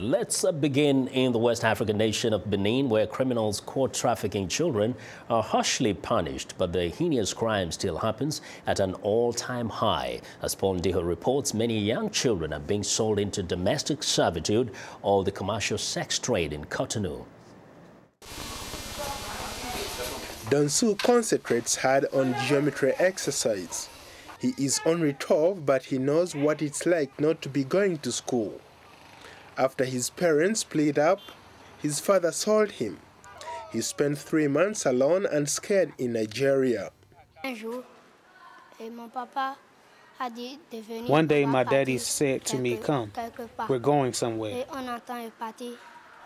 Let's begin in the West African nation of Benin, where criminals caught trafficking children are harshly punished, but the heinous crime still happens at an all-time high. As Ndiho reports, many young children are being sold into domestic servitude or the commercial sex trade in Cotonou. Donsu concentrates hard on geometry exercise. He is only 12, but he knows what it's like not to be going to school. After his parents split up, his father sold him. He spent 3 months alone and scared in Nigeria. One day my daddy said to me, "Come, we're going somewhere."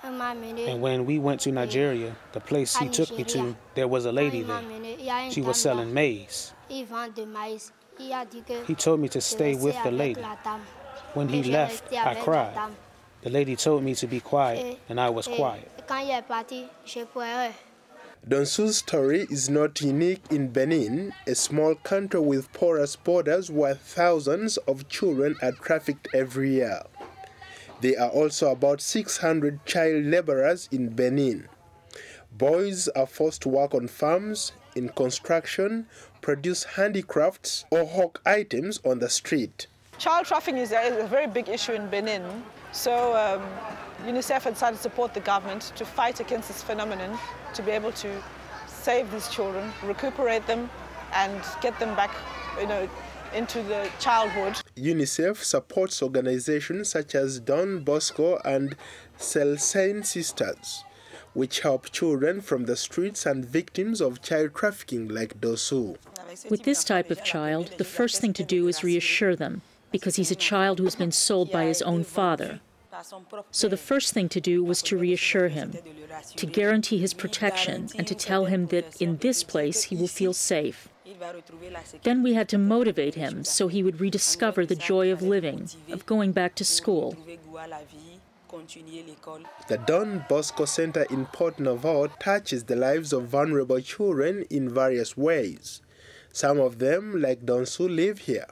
And when we went to Nigeria, the place he took me to, there was a lady there. She was selling maize. He told me to stay with the lady. When he left, I cried. The lady told me to be quiet, and I was quiet. Donsu's story is not unique in Benin, a small country with porous borders where thousands of children are trafficked every year. There are also about 600 child laborers in Benin. Boys are forced to work on farms, in construction, produce handicrafts, or hawk items on the street. Child trafficking is a very big issue in Benin. So UNICEF has decided to support the government to fight against this phenomenon, to be able to save these children, recuperate them, and get them back, into the childhood. UNICEF supports organizations such as Don Bosco and Celsain Sisters, which help children from the streets and victims of child trafficking like Dosu. With this type of child, the first thing to do is reassure them, because he's a child who's been sold by his own father. So the first thing to do was to reassure him, to guarantee his protection, and to tell him that in this place he will feel safe. Then we had to motivate him so he would rediscover the joy of living, of going back to school. The Don Bosco Center in Port Novo touches the lives of vulnerable children in various ways. Some of them, like Donsu, live here.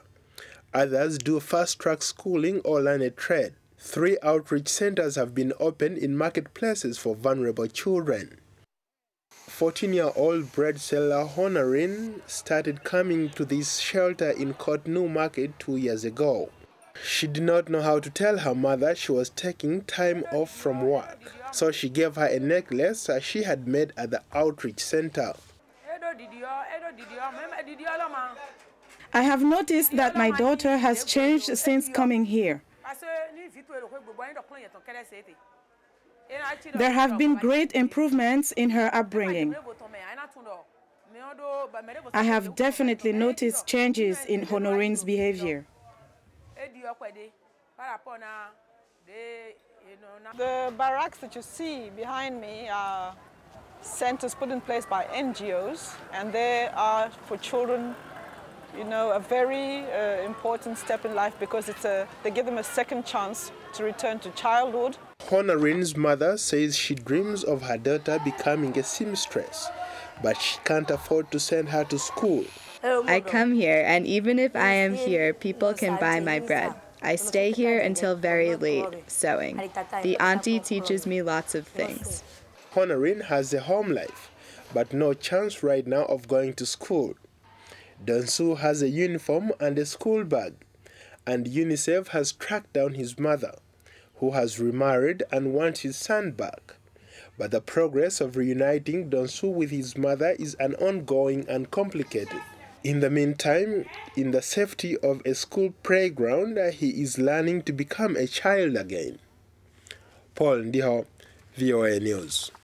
Others do fast-track schooling or learn a trade. 3 outreach centers have been opened in marketplaces for vulnerable children. 14-year-old bread seller Honorine started coming to this shelter in Cotonou market 2 years ago. She did not know how to tell her mother she was taking time off from work, so she gave her a necklace she had made at the outreach center. I have noticed that my daughter has changed since coming here. There have been great improvements in her upbringing. I have definitely noticed changes in Honorine's behavior. The barracks that you see behind me are centers put in place by NGOs, and they are for children, a very important step in life, because they give them a second chance to return to childhood. Honorine's mother says she dreams of her daughter becoming a seamstress, but she can't afford to send her to school. I come here, and even if I am here, people can buy my bread. I stay here until very late, sewing. The auntie teaches me lots of things. Honorine has a home life, but no chance right now of going to school. Donsu has a uniform and a school bag, and UNICEF has tracked down his mother, who has remarried and wants his son back. But the progress of reuniting Donsu with his mother is an ongoing and complicated. In the meantime, in the safety of a school playground, he is learning to become a child again. Ndiho, VOA News.